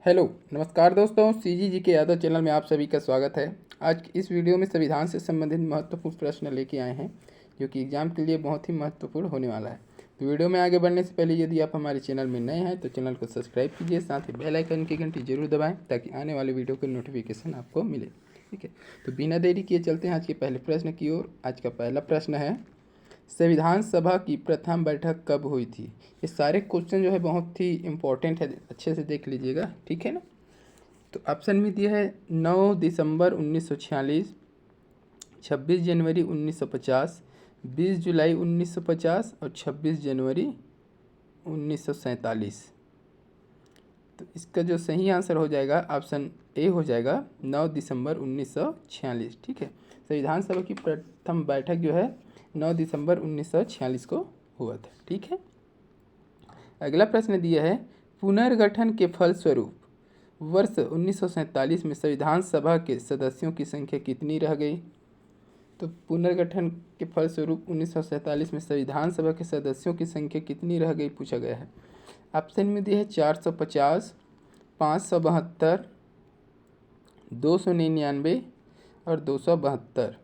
Hello नमस्कार दोस्तों, CG के यादव चैनल में आप सभी का स्वागत है। आज की इस वीडियो में संविधान से संबंधित महत्वपूर्ण प्रश्न लेके आए हैं जो कि एग्जाम के लिए बहुत ही महत्वपूर्ण होने वाला है। तो वीडियो में आगे बढ़ने से पहले यदि आप हमारे चैनल में नए हैं तो चैनल को सब्सक्राइब कीजिए, साथ ही बेल आइकन की घंटी जरूर दबाएं ताकि आने वाले वीडियो के नोटिफिकेशन आपको मिले। ठीक है, तो बिना देरी किए चलते हैं आज के पहले प्रश्न की ओर। आज का पहला प्रश्न है, संविधान सभा की प्रथम बैठक कब हुई थी? ये सारे क्वेश्चन जो है बहुत ही इम्पोर्टेंट है, अच्छे से देख लीजिएगा, ठीक है ना। तो ऑप्शन में दिया है 9 दिसंबर 1946, 26 जनवरी 1950, 20 जुलाई 1950 और 26 जनवरी 1947। तो इसका जो सही आंसर हो जाएगा ऑप्शन ए हो जाएगा 9 दिसंबर 1946। ठीक है, संविधान सभा की प्रथम बैठक जो है 9 दिसंबर 1946 को हुआ था। ठीक है, अगला प्रश्न दिया है, पुनर्गठन के फलस्वरूप वर्ष 1947 में संविधान सभा के सदस्यों की संख्या कितनी रह गई? तो पुनर्गठन के फलस्वरूप 1947 में संविधान सभा के सदस्यों की संख्या कितनी रह गई पूछा गया है। ऑप्शन में दिया है 450, 572, 299 और 272।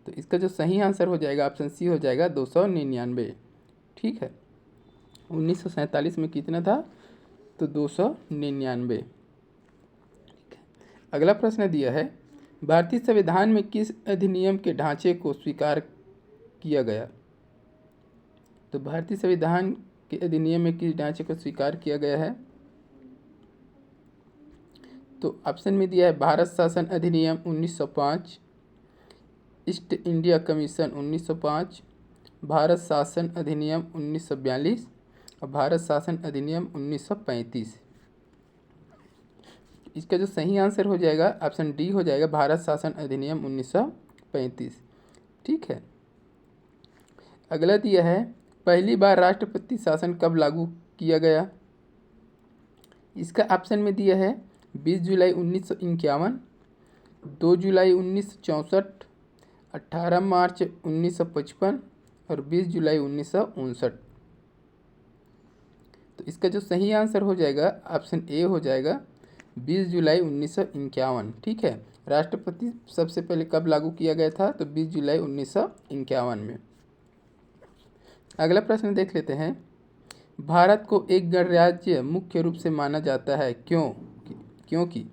तो इसका जो सही आंसर हो जाएगा ऑप्शन सी हो जाएगा 299। ठीक है, 1947 में कितना था? तो 299। ठीक है, अगला प्रश्न दिया है, भारतीय संविधान में किस अधिनियम के ढांचे को स्वीकार किया गया? तो भारतीय संविधान के अधिनियम में किस ढांचे को स्वीकार किया गया है? तो ऑप्शन में दिया है भारत शासन अधिनियम 1905, ईस्ट इंडिया कमीशन 1905, भारत शासन अधिनियम 1942 और भारत शासन अधिनियम 1935। इसका जो सही आंसर हो जाएगा ऑप्शन डी हो जाएगा भारत शासन अधिनियम 1935। ठीक है, अगला दिया है, पहली बार राष्ट्रपति शासन कब लागू किया गया? इसका ऑप्शन में दिया है 20 जुलाई 1951, 2 जुलाई 1964, 18 मार्च 1955 और 20 जुलाई 1959। तो इसका जो सही आंसर हो जाएगा ऑप्शन ए हो जाएगा 20 जुलाई 1951। ठीक है, राष्ट्रपति सबसे पहले कब लागू किया गया था? तो 20 जुलाई 1951 में। अगला प्रश्न देख लेते हैं, भारत को एक गणराज्य मुख्य रूप से माना जाता है क्योंकि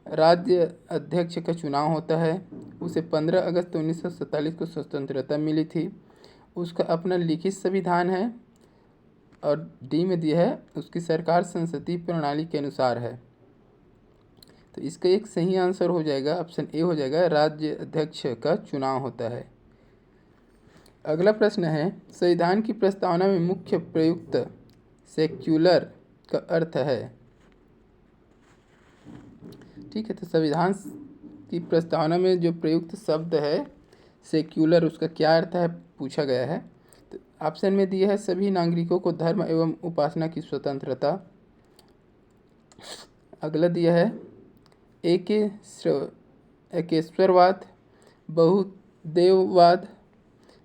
राज्य अध्यक्ष का चुनाव होता है, उसे 15 अगस्त 1947 को स्वतंत्रता मिली थी, उसका अपना लिखित संविधान है और डी में दिया है उसकी सरकार संसदीय प्रणाली के अनुसार है। तो इसका एक सही आंसर हो जाएगा ऑप्शन ए हो जाएगा राज्य अध्यक्ष का चुनाव होता है। अगला प्रश्न है, संविधान की प्रस्तावना में मुख्य प्रयुक्त सेक्युलर का अर्थ है? ठीक है, तो संविधान की प्रस्तावना में जो प्रयुक्त शब्द है सेक्युलर, उसका क्या अर्थ है पूछा गया है। तो ऑप्शन में दिया है सभी नागरिकों को धर्म एवं उपासना की स्वतंत्रता। अगला दिया है एकेश्वरवाद, बहुदेववाद,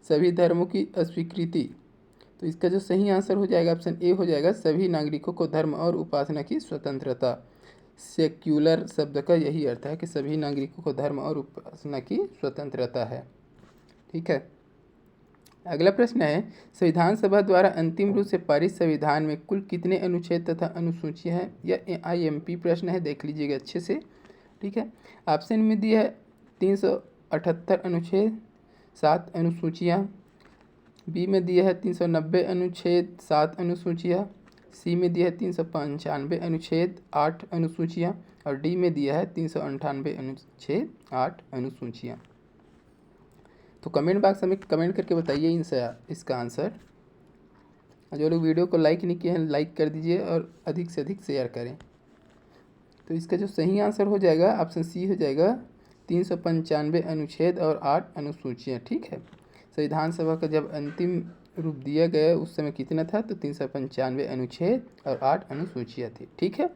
सभी धर्मों की अस्वीकृति। तो इसका जो सही आंसर हो जाएगा ऑप्शन ए हो जाएगा सभी नागरिकों को धर्म और उपासना की स्वतंत्रता। सेक्युलर शब्द का यही अर्थ है कि सभी नागरिकों को धर्म और उपासना की स्वतंत्रता है। ठीक है, अगला प्रश्न है, संविधान सभा द्वारा अंतिम रूप से पारित संविधान में कुल कितने अनुच्छेद तथा अनुसूचियां हैं? यह आईएमपी प्रश्न है, देख लीजिएगा अच्छे से। ठीक है, ऑप्शन में दिया है 378 अनुच्छेद, 7 अनुसूचियाँ, बी में दिया है 390 अनुच्छेद, 7 अनुसूचियाँ, सी में दिया है 395 अनुच्छेद, 8 अनुसूचियाँ और डी में दिया है 398 अनुच्छेद, 8 अनुसूचियाँ। तो कमेंट बॉक्स में कमेंट करके बताइए इसका आंसर। जो लोग वीडियो को लाइक नहीं किए हैं लाइक कर दीजिए और अधिक से अधिक शेयर करें। तो इसका जो सही आंसर हो जाएगा ऑप्शन सी हो जाएगा 395 अनुच्छेद और 8 अनुसूचियाँ। ठीक है, संविधान सभा का जब अंतिम रूप दिया गया उस समय कितना था? तो 395 अनुच्छेद और 8 अनुसूचियाँ थी। ठीक है,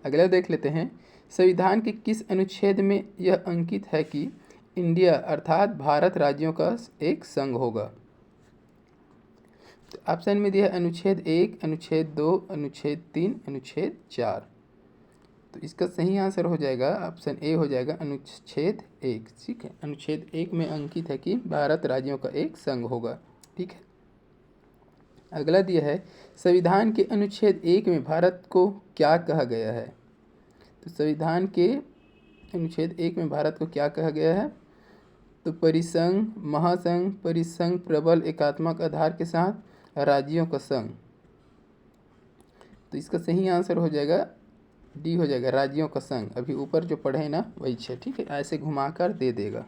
अगला देख लेते हैं, संविधान के किस अनुच्छेद में यह अंकित है कि इंडिया अर्थात भारत राज्यों का एक संघ होगा? तो ऑप्शन में दिया है अनुच्छेद 1, अनुच्छेद 2, अनुच्छेद 3, अनुच्छेद 4। तो इसका सही आंसर हो जाएगा ऑप्शन ए हो जाएगा अनुच्छेद 1। ठीक है, अनुच्छेद 1 में अंकित है कि भारत राज्यों का एक संघ होगा। ठीक है, अगला दिया है संविधान के अनुच्छेद 1 में भारत को क्या कहा गया है। तो संविधान के अनुच्छेद 1 में भारत को क्या कहा गया है। तो परिसंघ, महासंघ, परिसंघ प्रबल एकात्मक आधार के साथ राज्यों का संघ। तो इसका सही आंसर हो जाएगा डी हो जाएगा राज्यों का संघ। अभी ऊपर जो पढ़े ना वही है। ठीक है, ऐसे घुमाकर दे देगा।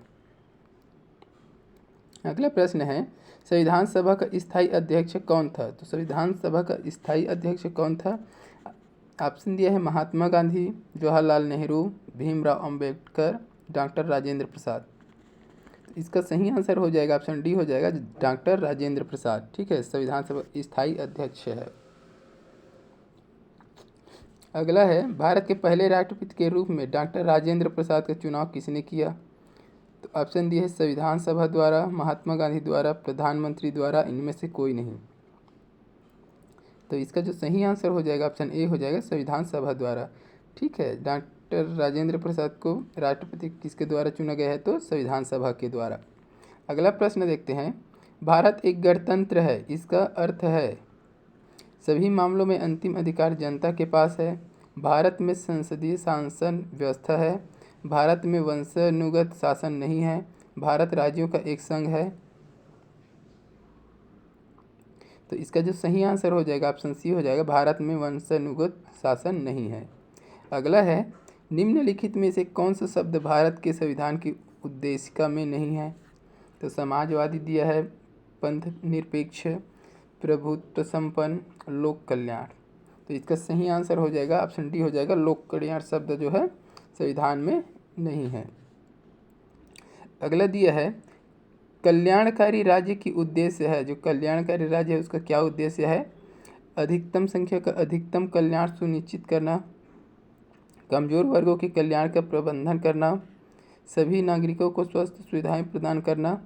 अगला प्रश्न है संविधान सभा का स्थायी अध्यक्ष कौन था। तो संविधान सभा का स्थायी अध्यक्ष कौन था। ऑप्शन दिया है महात्मा गांधी, जवाहरलाल नेहरू, भीमराव अंबेडकर, डॉक्टर राजेंद्र प्रसाद। इसका सही आंसर हो जाएगा ऑप्शन डी हो जाएगा डॉक्टर राजेंद्र प्रसाद। ठीक है, संविधान सभा स्थायी अध्यक्ष है। अगला है भारत के पहले राष्ट्रपति के रूप में डॉक्टर राजेंद्र प्रसाद का चुनाव किसने किया। तो ऑप्शन दिए है संविधान सभा द्वारा, महात्मा गांधी द्वारा, प्रधानमंत्री द्वारा, इनमें से कोई नहीं। तो इसका जो सही आंसर हो जाएगा ऑप्शन ए हो जाएगा संविधान सभा द्वारा। ठीक है, डॉक्टर राजेंद्र प्रसाद को राष्ट्रपति किसके द्वारा चुना गया है। तो संविधान सभा के द्वारा। अगला प्रश्न देखते हैं भारत एक गणतंत्र है, इसका अर्थ है सभी मामलों में अंतिम अधिकार जनता के पास है, भारत में संसदीय शासन व्यवस्था है, भारत में वंशानुगत शासन नहीं है, भारत राज्यों का एक संघ है। तो इसका जो सही आंसर हो जाएगा ऑप्शन सी हो जाएगा भारत में वंशानुगत शासन नहीं है। अगला है निम्नलिखित में से कौन सा शब्द भारत के संविधान की उद्देशिका में नहीं है। तो समाजवादी दिया है, पंथ निरपेक्ष, प्रभुत्व संपन्न, लोक कल्याण। तो इसका सही आंसर हो जाएगा ऑप्शन डी हो जाएगा लोक कल्याण शब्द जो है संविधान में नहीं है। अगला दिया है कल्याणकारी राज्य की उद्देश्य है। जो कल्याणकारी राज्य है उसका क्या उद्देश्य है। अधिकतम संख्या का अधिकतम कल्याण सुनिश्चित करना, कमजोर वर्गों के कल्याण का प्रबंधन करना, सभी नागरिकों को स्वास्थ्य सुविधाएं प्रदान करना,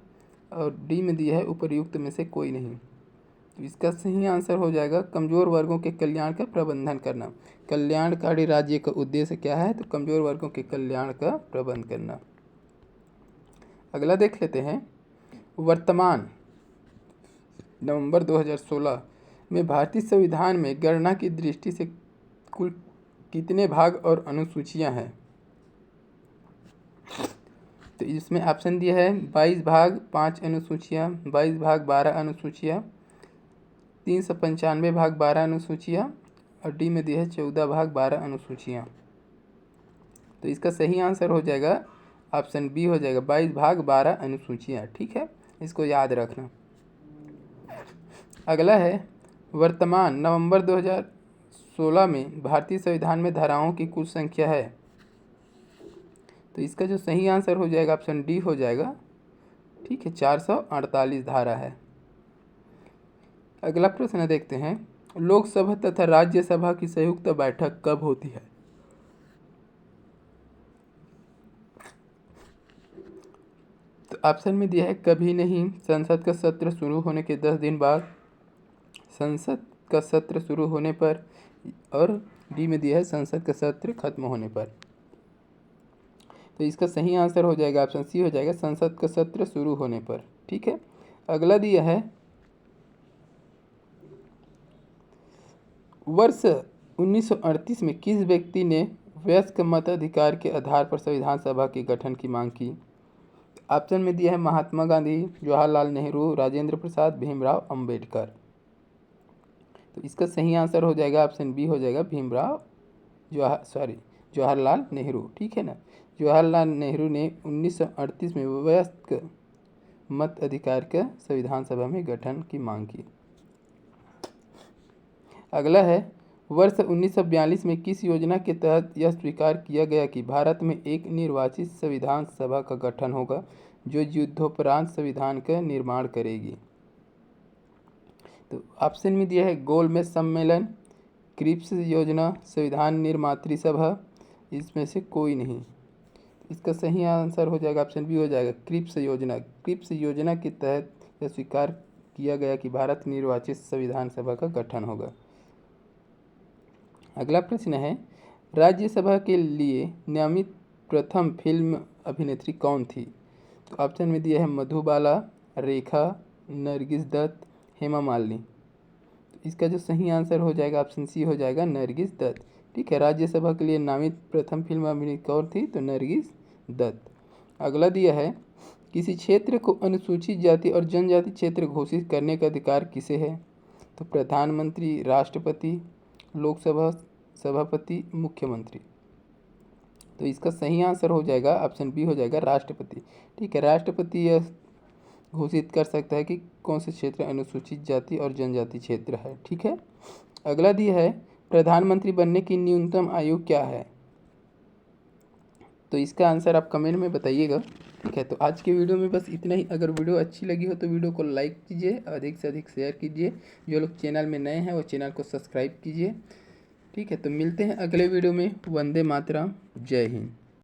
और डी में दिया है उपर्युक्त में से कोई नहीं। तो इसका सही आंसर हो जाएगा कमजोर वर्गों के कल्याण का प्रबंधन करना। कल्याणकारी राज्य का उद्देश्य क्या है। तो कमजोर वर्गों के कल्याण का प्रबंध करना। अगला देख लेते हैं वर्तमान नवंबर 2016 में भारतीय संविधान में गणना की दृष्टि से कुल कितने भाग और अनुसूचियां हैं। तो इसमें ऑप्शन दिया है 22 भाग 5 अनुसूचियां, 22 भाग 12 अनुसूचियां, 395 भाग 12 अनुसूचियां, और डी में दिया है 14 भाग 12 अनुसूचियां। तो इसका सही आंसर हो जाएगा ऑप्शन बी हो जाएगा 22 भाग 12 अनुसूचियां। ठीक है, इसको याद रखना। अगला है वर्तमान नवंबर 2016 में भारतीय संविधान में धाराओं की कुल संख्या है। तो इसका जो सही आंसर हो जाएगा ऑप्शन डी हो जाएगा। ठीक है, 448 धारा है। अगला प्रश्न देखते हैं लोकसभा तथा राज्यसभा की संयुक्त बैठक कब होती है। तो ऑप्शन में दिया है कभी नहीं, संसद का सत्र शुरू होने के 10 दिन बाद, संसद का सत्र शुरू होने पर, और डी में दिया है संसद का सत्र खत्म होने पर। तो इसका सही आंसर हो जाएगा ऑप्शन सी हो जाएगा संसद का सत्र शुरू होने पर। ठीक है, अगला दिया है वर्ष 1938 में किस व्यक्ति ने वयस्क मताधिकार के आधार पर संविधान सभा के गठन की मांग की। ऑप्शन में दिया है महात्मा गांधी, जवाहरलाल नेहरू, राजेंद्र प्रसाद, भीमराव अंबेडकर। तो इसका सही आंसर हो जाएगा ऑप्शन बी हो जाएगा भीमराव जवाहरलाल नेहरू। ठीक है ना, जवाहरलाल नेहरू ने 1938 में वयस्क मत अधिकार का संविधान सभा में गठन की मांग की। अगला है वर्ष 1942 में किस योजना के तहत यह स्वीकार किया गया कि भारत में एक निर्वाचित संविधान सभा का गठन होगा जो युद्धोपरांत संविधान का निर्माण करेगी। तो ऑप्शन में दिया है गोलमेज सम्मेलन, क्रिप्स योजना, संविधान निर्मात्री सभा, इसमें से कोई नहीं। इसका सही आंसर हो जाएगा ऑप्शन बी हो जाएगा क्रिप्स योजना। क्रिप्स योजना के तहत यह स्वीकार किया गया कि भारत निर्वाचित संविधान सभा का गठन होगा। अगला प्रश्न है, राज्यसभा के लिए नामित प्रथम फिल्म अभिनेत्री कौन थी? तो ऑप्शन में दिया है मधुबाला, रेखा, नरगिस दत्त, हेमा मालिनी। तो इसका जो सही आंसर हो जाएगा ऑप्शन सी हो जाएगा नरगिस दत्त। ठीक है, राज्यसभा के लिए नामित प्रथम फिल्म अभिनेत्री कौन थी? तो नरगिस दत्त। अगला दिया है, किसी क्षेत्र को अनुसूचित जाति और जनजाति क्षेत्र घोषित करने का अधिकार किसे है? तो प्रधानमंत्री, राष्ट्रपति, लोकसभा सभापति, मुख्यमंत्री। तो इसका सही आंसर हो जाएगा ऑप्शन बी हो जाएगा राष्ट्रपति। ठीक है, राष्ट्रपति यह घोषित कर सकता है कि कौन से क्षेत्र अनुसूचित जाति और जनजाति क्षेत्र है। ठीक है, अगला दिया है, प्रधानमंत्री बनने की न्यूनतम आयु क्या है? तो इसका आंसर आप कमेंट में बताइएगा। ठीक है, तो आज के वीडियो में बस इतना ही। अगर वीडियो अच्छी लगी हो तो वीडियो को लाइक कीजिए, अधिक से अधिक शेयर कीजिए। जो लोग चैनल में नए हैं वो चैनल को सब्सक्राइब कीजिए। ठीक है, तो मिलते हैं अगले वीडियो में। वंदे मातरम, जय हिंद।